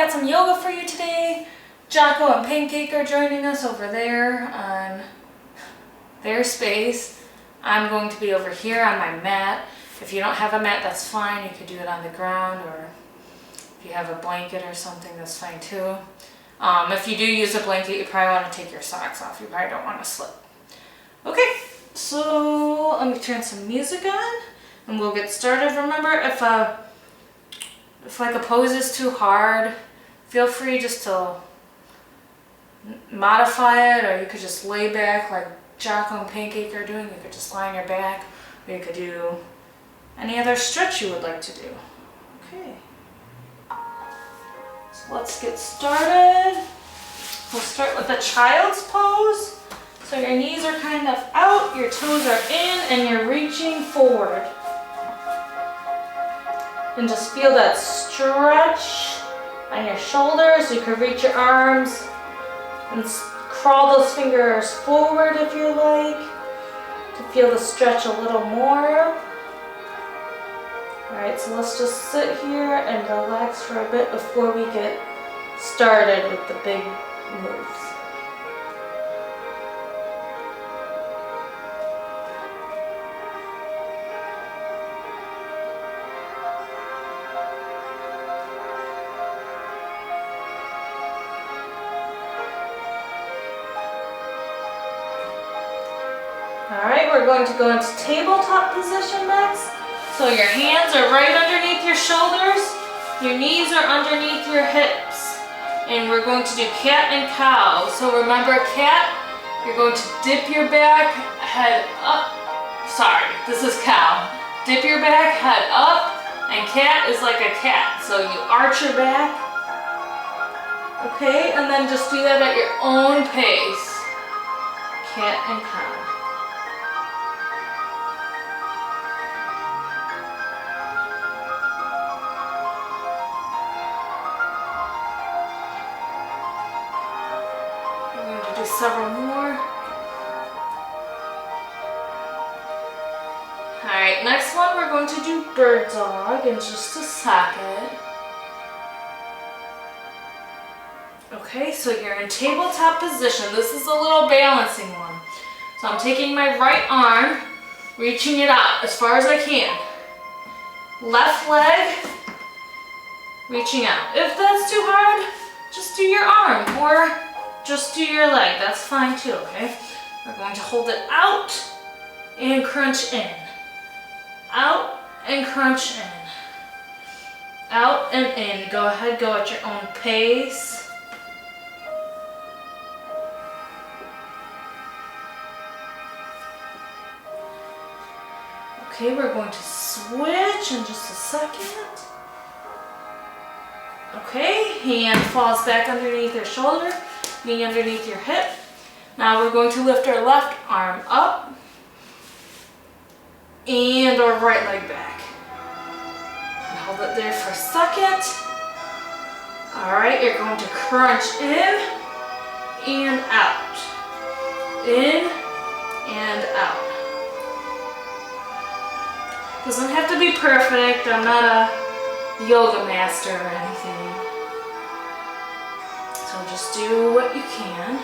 got some yoga for you today. Jocko and Pancake are joining us over there on their space. I'm going to be over here on my mat. If you don't have a mat, that's fine. You could do it on the ground, or if you have a blanket or something, that's fine too. If you do use a blanket, you probably want to take your socks off. You probably don't want to slip. Okay, so let me turn some music on and we'll get started. Remember, if like a pose is too hard, feel free just to modify it, or you could just lay back like Jocko and Pancake are doing. You could just lie on your back, or you could do any other stretch you would like to do. Okay. So let's get started. We'll start with the child's pose. So your knees are kind of out, your toes are in, and you're reaching forward. And just feel that stretch on your shoulders. You can reach your arms and crawl those fingers forward if you like, to feel the stretch a little more. Alright, so let's just sit here and relax for a bit before we get started with the big moves. Alright, we're going to go into tabletop position next. So your hands are right underneath your shoulders, your knees are underneath your hips. And we're going to do cat and cow. So remember, cat, you're going to dip your back, head up. Sorry, this is cow. Dip your back, head up, and cat is like a cat. So you arch your back. Okay, and then just do that at your own pace. Cat and cow. Several more. Alright, next one we're going to do bird dog in just a second. Okay, so you're in tabletop position. This is a little balancing one. So I'm taking my right arm, reaching it out as far as I can. Left leg, reaching out. If that's too hard, just do your arm, or just do your leg, that's fine too, okay? We're going to hold it out and crunch in. Out and crunch in. Out and in. Go ahead, go at your own pace. Okay, we're going to switch in just a second. Okay, hand falls back underneath your shoulder. Knee underneath your hip. Now we're going to lift our left arm up and our right leg back. And hold it there for a second. Alright, you're going to crunch in and out. In and out. Doesn't have to be perfect. I'm not a yoga master or anything. So just do what you can.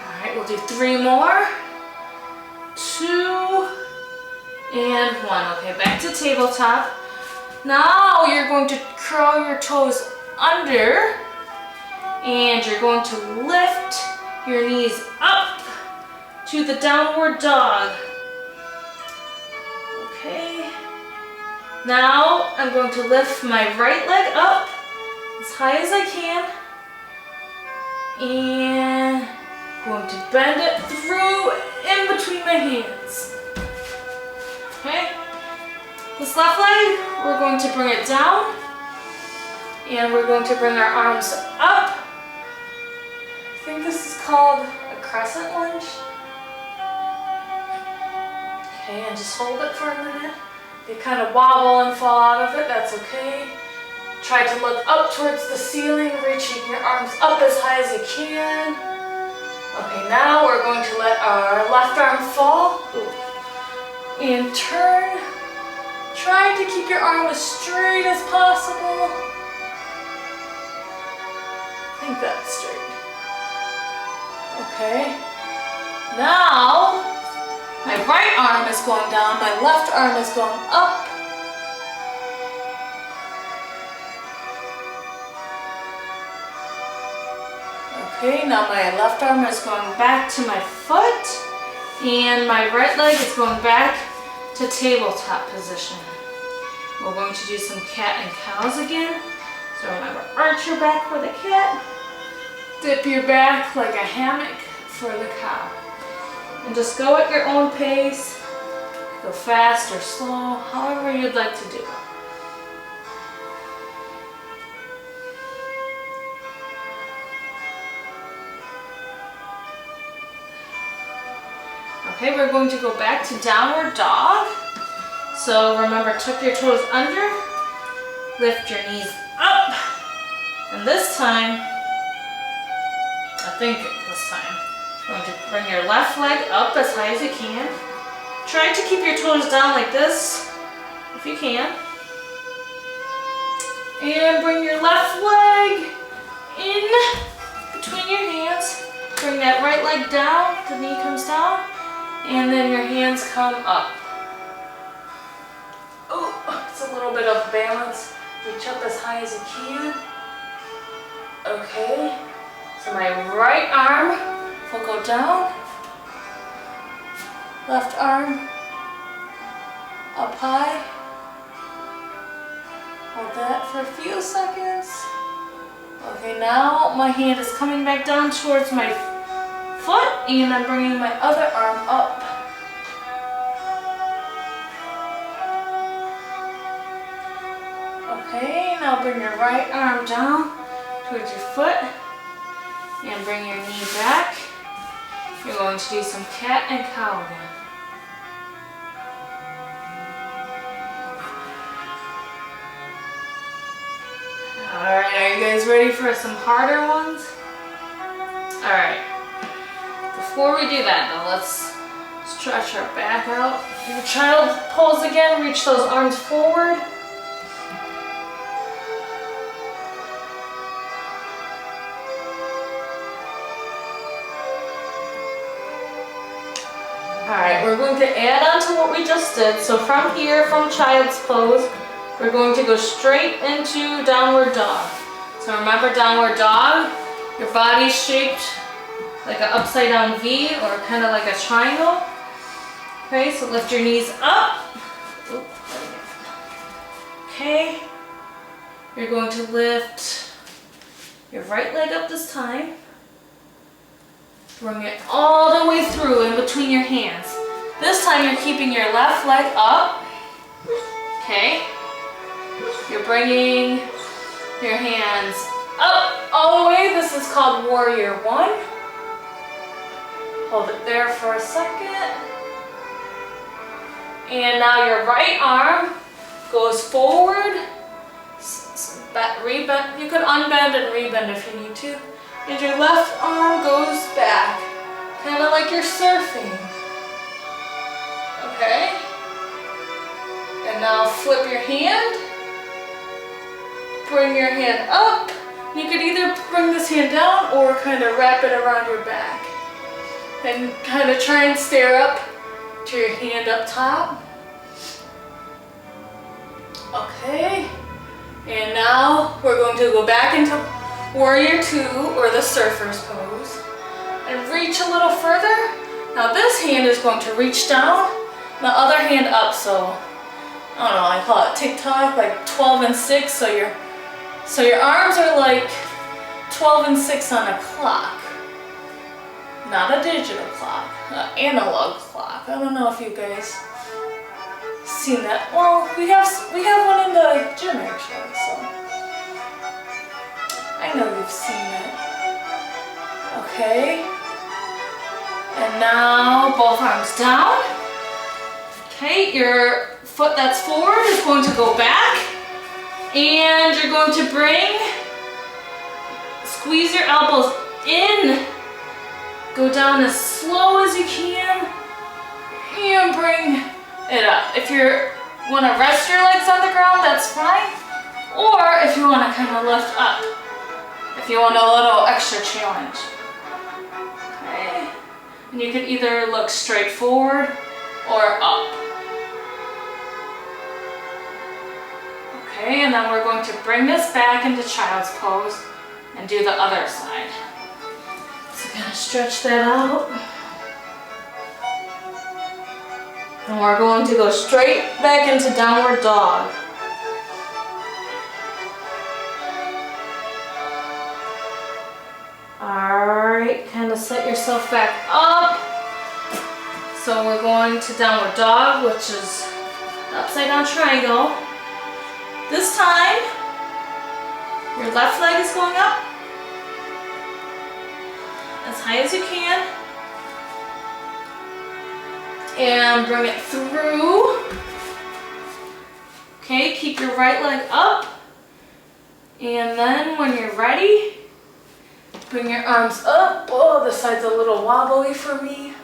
Alright, we'll do 3 more. 2 and 1. Okay, back to tabletop. Now you're going to curl your toes under and you're going to lift your knees up to the downward dog. Okay. Now I'm going to lift my right leg up as high as I can and going to bend it through in between my hands. Okay, this left leg, we're going to bring it down and we're going to bring our arms up. I think this is called a crescent lunge. Okay, and just hold it for a minute. If you kind of wobble and fall out of it, that's okay. Try to look up towards the ceiling, reaching your arms up as high as you can. Okay, now we're going to let our left arm fall. And turn try to keep your arm as straight as possible. I think that's straight. Okay. Now, my right arm is going down, my left arm is going up. Okay, now my left arm is going back to my foot, and my right leg is going back to tabletop position. We're going to do some cat and cows again. So remember, arch your back for the cat, dip your back like a hammock for the cow. And just go at your own pace, go fast or slow, however you'd like to do it. Okay, we're going to go back to downward dog. So remember, tuck your toes under, lift your knees up, and this time, you're going to bring your left leg up as high as you can. Try to keep your toes down like this, if you can. And bring your left leg in between your hands. Bring that right leg down, the knee comes down, and then your hands come up. Oh, it's a little bit of balance. Reach up as high as you can. Okay, so my right arm will go down. Left arm up high. Hold that for a few seconds. Okay, now my hand is coming back down towards my foot, and I'm bringing my other arm up. Okay, now bring your right arm down towards your foot and bring your knee back. You're going to do some cat and cow again. Alright, are you guys ready for some harder ones? Alright, before we do that though, let's stretch our back out. Your child pose again, reach those arms forward. Alright, we're going to add on to what we just did. So from here, from child's pose, we're going to go straight into downward dog. So remember, downward dog, your body's shaped like an upside down V or kind of like a triangle. Okay, so lift your knees up. Okay, you're going to lift your right leg up this time. Bring it all the way through in between your hands. This time you're keeping your left leg up. Okay. You're bringing your hands up all the way. This is called Warrior One. Hold it there for a second. And now your right arm goes forward. Rebend. You could unbend and rebend if you need to. And your left arm goes back, kind of like you're surfing. Okay? And now flip your hand. Bring your hand up. You could either bring this hand down or kind of wrap it around your back. And kind of try and stare up to your hand up top. Okay. And now we're going to go back into Warrior Two, or the surfer's pose, and reach a little further. Now this hand is going to reach down, the other hand up, so, I don't know, I call it TikTok, like 12 and 6, so your arms are like 12 and 6 on a clock. Not a digital clock, an analog clock. I don't know if you guys seen that. Well, we have one in the gym actually, so. I know you've seen it. Okay. And now both arms down. Okay, your foot that's forward is going to go back. And you're going to squeeze your elbows in. Go down as slow as you can. And bring it up. If you're You want to rest your legs on the ground, that's fine. Or if you want to kind of lift up, if you want a little extra challenge. Okay. And you can either look straight forward or up. Okay, and then we're going to bring this back into child's pose and do the other side. So kind of stretch that out. And we're going to go straight back into downward dog. Alright, kind of set yourself back up. So we're going to downward dog, which is the upside down triangle. This time, your left leg is going up as high as you can. And bring it through. Okay, keep your right leg up. And then when you're ready, bring your arms up. Oh, this side's a little wobbly for me.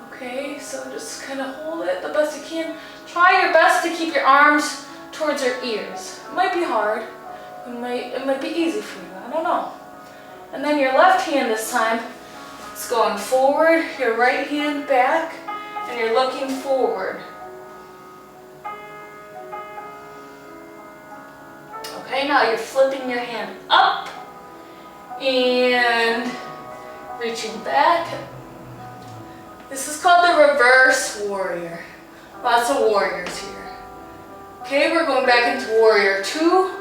Okay, so just kind of hold it the best you can. Try your best to keep your arms towards your ears. It might be hard. It might be easy for you. I don't know. And then your left hand this time is going forward, your right hand back, and you're looking forward. Okay, now you're flipping your hand up and reaching back. This is called the reverse warrior. Lots of warriors here. Okay, we're going back into warrior 2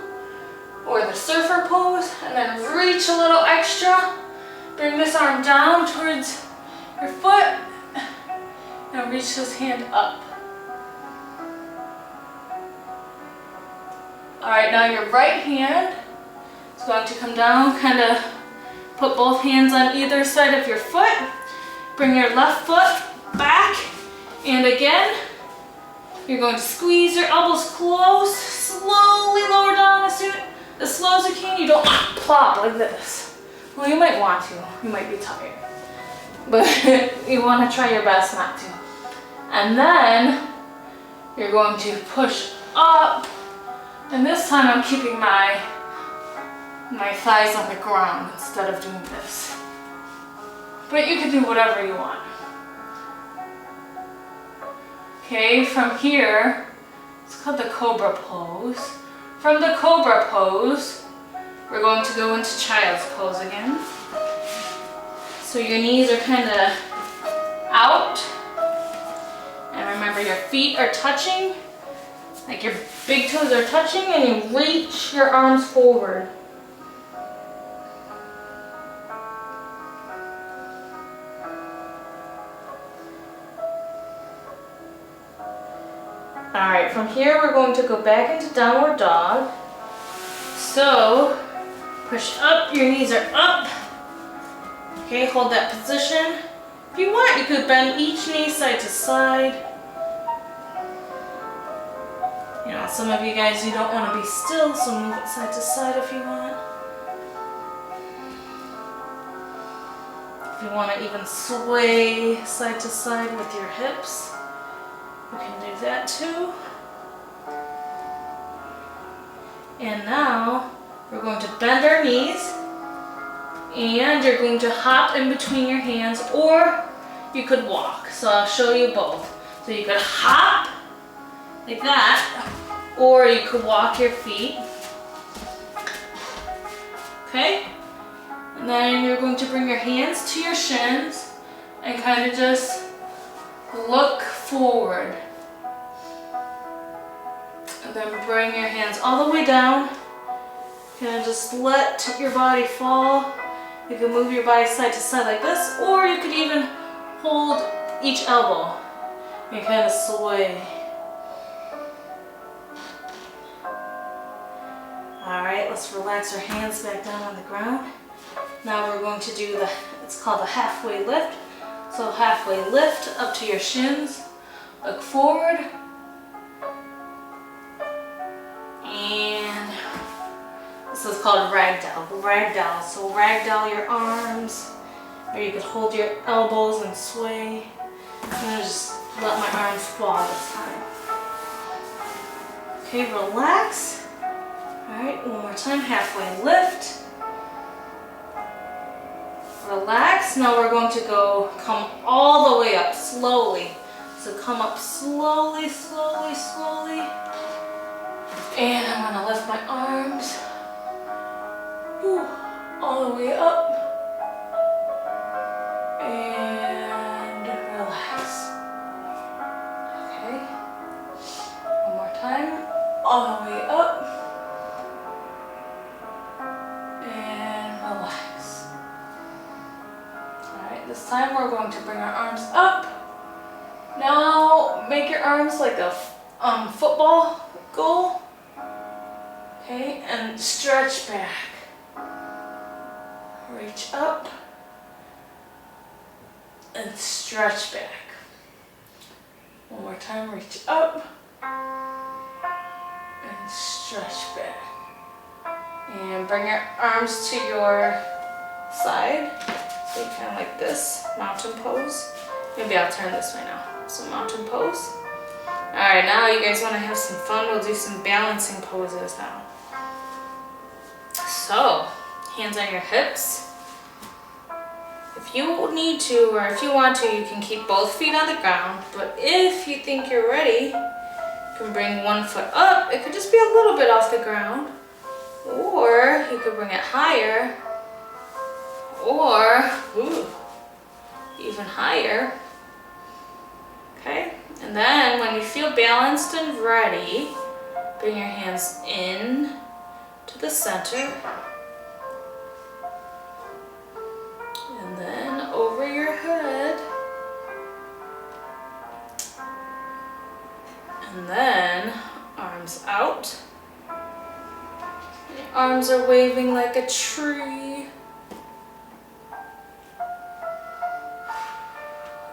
or the surfer pose, and then reach a little extra. Bring this arm down towards your foot and reach this hand up. Alright, now your right hand is going to come down, kind of put both hands on either side of your foot. Bring your left foot back, and again, you're going to squeeze your elbows close, slowly lower down as slow as you can. You don't want to plop like this. Well, you might want to. You might be tired. But you want to try your best not to. And then you're going to push up. And this time I'm keeping my thighs on the ground instead of doing this. But you can do whatever you want. Okay, from here, it's called the cobra pose. From the cobra pose, we're going to go into child's pose again. So your knees are kind of out. And remember, your feet are touching, like your big toes are touching, and you reach your arms forward. Alright, from here we're going to go back into downward dog. So, push up, your knees are up. Okay, hold that position. If you want, you could bend each knee side to side. You know, some of you guys, you don't want to be still, so move it side to side if you want. If you want to even sway side to side with your hips, you can do that too. And now we're going to bend our knees, and you're going to hop in between your hands, or you could walk. So I'll show you both. So you could hop like that, or you could walk your feet. Okay? And then you're going to bring your hands to your shins and kind of just look forward. And then bring your hands all the way down. And just let your body fall. You can move your body side to side like this, or you could even hold each elbow and kind of sway. Alright, let's relax our hands back down on the ground. Now we're going to do it's called the halfway lift. So halfway lift up to your shins, look forward, and this is called ragdoll. Ragdoll. So ragdoll your arms, or you could hold your elbows and sway. I'm gonna just let my arms fall this time. Okay, relax. All right, one more time, halfway lift. Relax. Now we're going to come all the way up slowly. So come up slowly, slowly, slowly. And I'm gonna lift my arms. Whew, all the way up. And relax. Okay. One more time. All the way up. And relax. Alright, this time we're going to bring our arms up. Now make your arms like a football goal. Okay, and stretch back. Reach up and stretch back. One more time, reach up and stretch back. And bring your arms to your side. So you kind of like this, mountain pose. Maybe I'll turn this way now. So mountain pose. Alright, now you guys want to have some fun. We'll do some balancing poses now. So, hands on your hips. If you need to, or if you want to, you can keep both feet on the ground. But if you think you're ready, you can bring one foot up. It could just be a little bit off the ground. Or you could bring it higher. Or, even higher. Okay? And then when you feel balanced and ready, bring your hands in to the center. And then over your head. And then arms out. Your arms are waving like a tree.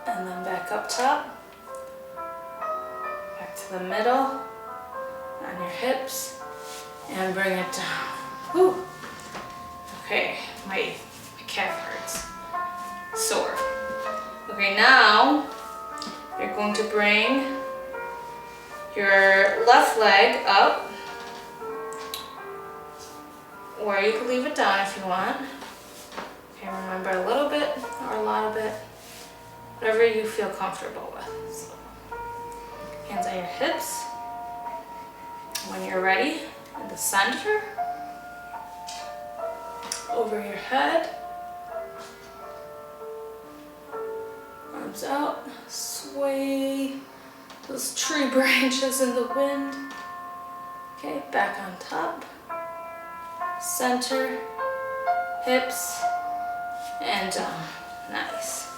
And then back up top. Back to the middle. On your hips. And bring it down. Whew. Okay, my calf hurts. Sore. Okay, now you're going to bring your left leg up, or you can leave it down if you want. Okay, remember a little bit or a lot of it, whatever you feel comfortable with. So, hands on your hips. When you're ready, in the center, over your head. Arms out, sway those tree branches in the wind. Okay, back on top, center, hips, and down. Nice.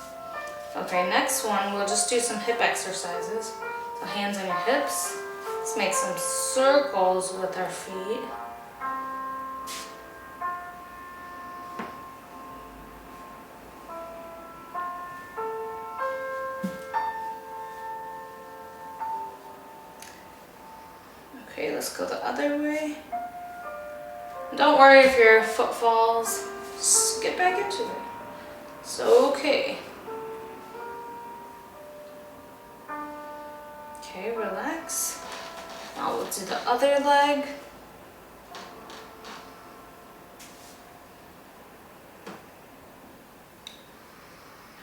Okay, next one, we'll just do some hip exercises. So hands on your hips. Let's make some circles with our feet. Okay, let's go the other way. Don't worry if your foot falls, just get back into it. It's okay. Okay, relax. Now we'll do the other leg.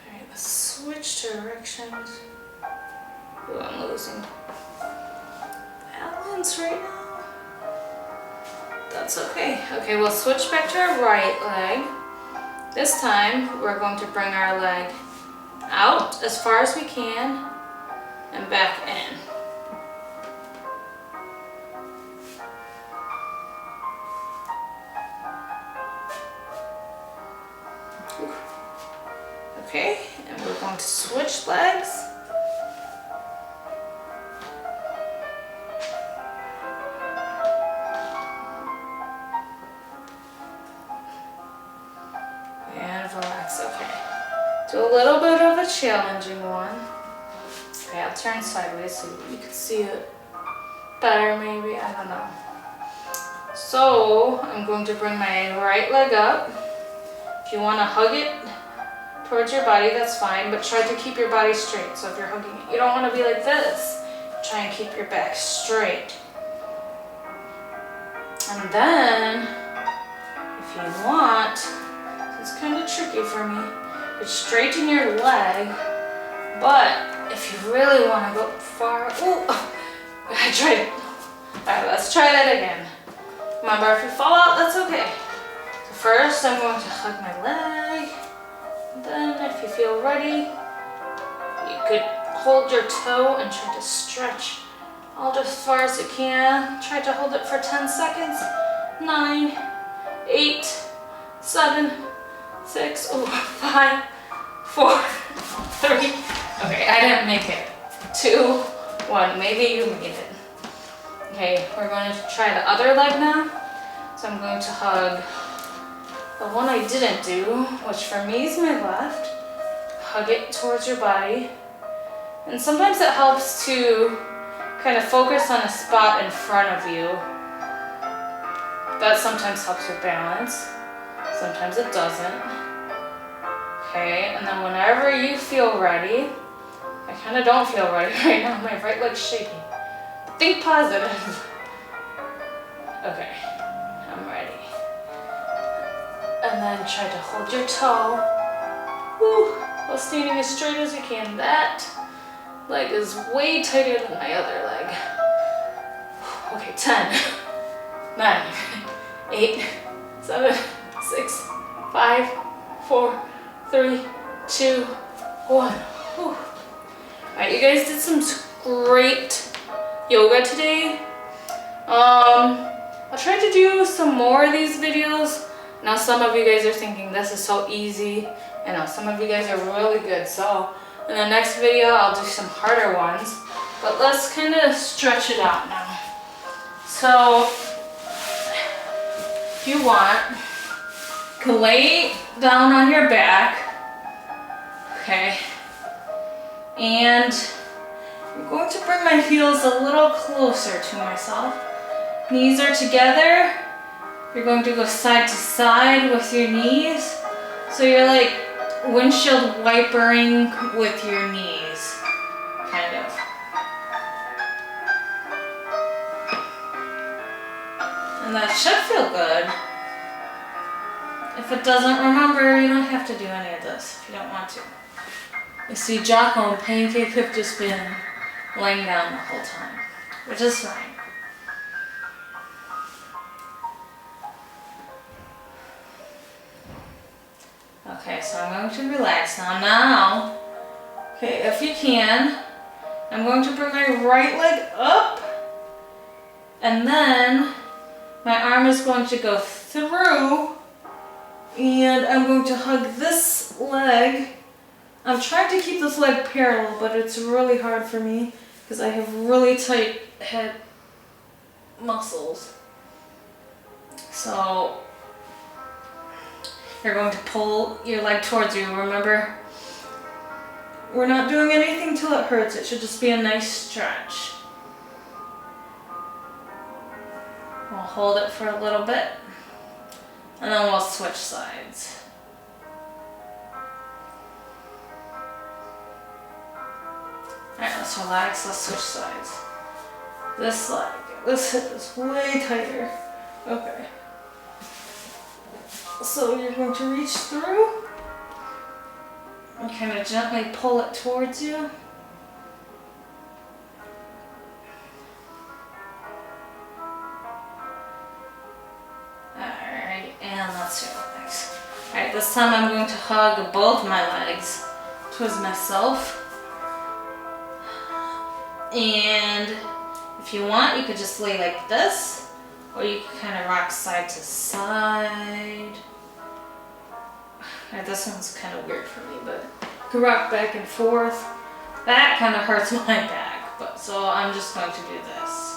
Alright, let's switch directions. Ooh, I'm losing balance right now. That's okay. Okay, we'll switch back to our right leg. This time, we're going to bring our leg out as far as we can and back in. Okay, and we're going to switch legs. And relax, okay. Do a little bit of a challenging one. Okay, I'll turn sideways so you can see it better maybe, I don't know. So, I'm going to bring my right leg up. If you want to hug it towards your body, that's fine, but try to keep your body straight. So if you're hugging it, you don't want to be like this. Try and keep your back straight. And then, if you want, it's kind of tricky for me, you straighten your leg, but if you really want to go far, ooh, I tried. Alright, let's try that again. Remember, if you fall out, that's okay. So first, I'm going to hug my leg. Then, if you feel ready, you could hold your toe and try to stretch out as far as you can. Try to hold it for 10 seconds. 9, 8, 7, 6, 5, 4, 3. Okay, I didn't make it. 2, 1. Maybe you made it. Okay, we're going to try the other leg now. So I'm going to hug the one I didn't do, which for me is my left. Hug it towards your body. And sometimes it helps to kind of focus on a spot in front of you. That sometimes helps with balance. Sometimes it doesn't. Okay, and then whenever you feel ready, I kind of don't feel ready right now. My right leg's shaking. Think positive. Okay, I'm ready. And then try to hold your toe. Woo, while standing as straight as you can. That leg is way tighter than my other leg. Okay, 10, 9, 8, 7, 6, 5, 4, 3, 2, 1. Whew. Alright, you guys did some great yoga today. I'll try to do some more of these videos. Now some of you guys are thinking this is so easy. I know some of you guys are really good. So in the next video I'll do some harder ones. But let's kind of stretch it out now. So if you want, you can lay down on your back. Okay. And I'm going to bring my heels a little closer to myself. Knees are together. You're going to go side to side with your knees. So you're like windshield wipering with your knees, kind of. And that should feel good. If it doesn't, remember, you don't have to do any of this if you don't want to. You see, Jocko and Pancake have just been laying down the whole time, which is fine. Okay, so I'm going to relax now. Okay, if you can, I'm going to bring my right leg up, and then my arm is going to go through, and I'm going to hug this leg. I'm trying to keep this leg parallel, but it's really hard for me because I have really tight head muscles. So you're going to pull your leg towards you. Remember, we're not doing anything till it hurts. It should just be a nice stretch. We'll hold it for a little bit, and then we'll switch sides. Alright, let's relax, let's switch sides. This leg, this hip is way tighter. Okay. So you're going to reach through and kind of gently pull it towards you. Alright, and let's relax. Alright, this time I'm going to hug both my legs towards myself. And if you want, you could just lay like this, or you could kind of rock side to side. Right, this one's kind of weird for me, but you could rock back and forth. That kind of hurts my back, but so I'm just going to do this.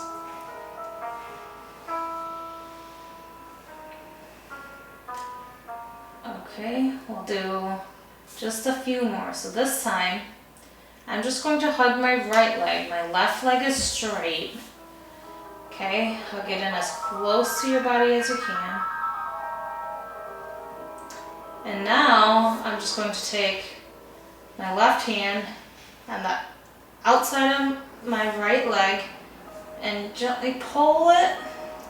Okay, we'll do just a few more. So this time, I'm just going to hug my right leg. My left leg is straight. Okay, hug it in as close to your body as you can. And now I'm just going to take my left hand and the outside of my right leg and gently pull it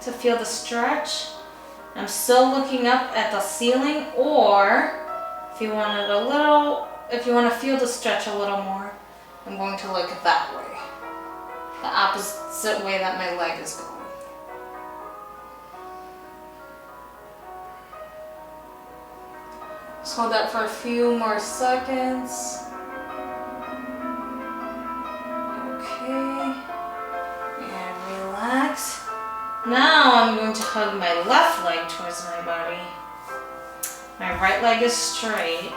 to feel the stretch. I'm still looking up at the ceiling, or if you want to feel the stretch a little more, I'm going to look that way. The opposite way that my leg is going. Just hold that for a few more seconds. Okay. And relax. Now I'm going to hug my left leg towards my body. My right leg is straight.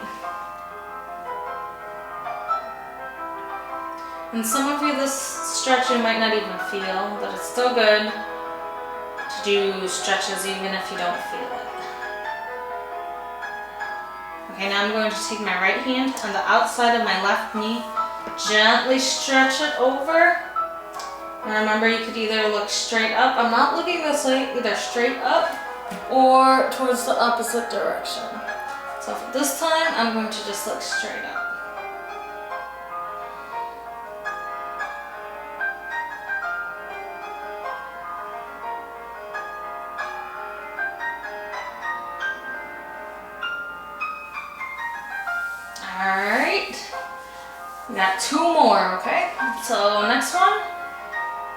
And some of you, this stretch you might not even feel, but it's still good to do stretches even if you don't feel it. Okay, now I'm going to take my right hand on the outside of my left knee, gently stretch it over. And remember, you could either look straight up. I'm not looking this way, either straight up or towards the opposite direction. So for this time, I'm going to just look straight up. Alright, we got 2 more, okay? So next one,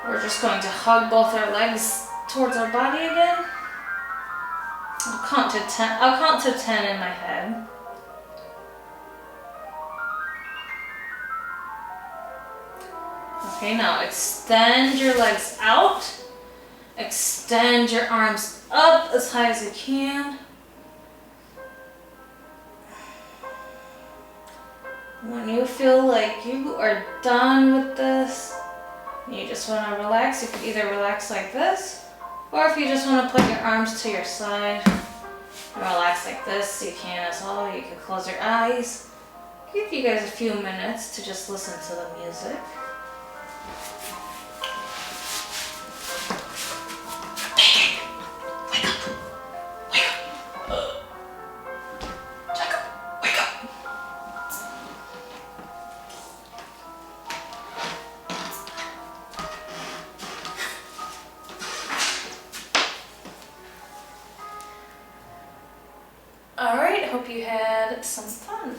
we're just going to hug both our legs towards our body again. I'll count to 10 in my head. Okay, now extend your legs out. Extend your arms up as high as you can. When you feel like you are done with this, you just want to relax, you can either relax like this, or if you just want to put your arms to your side and relax like this, you can as well. You can close your eyes. Give you guys a few minutes to just listen to the music. Alright, hope you had some fun.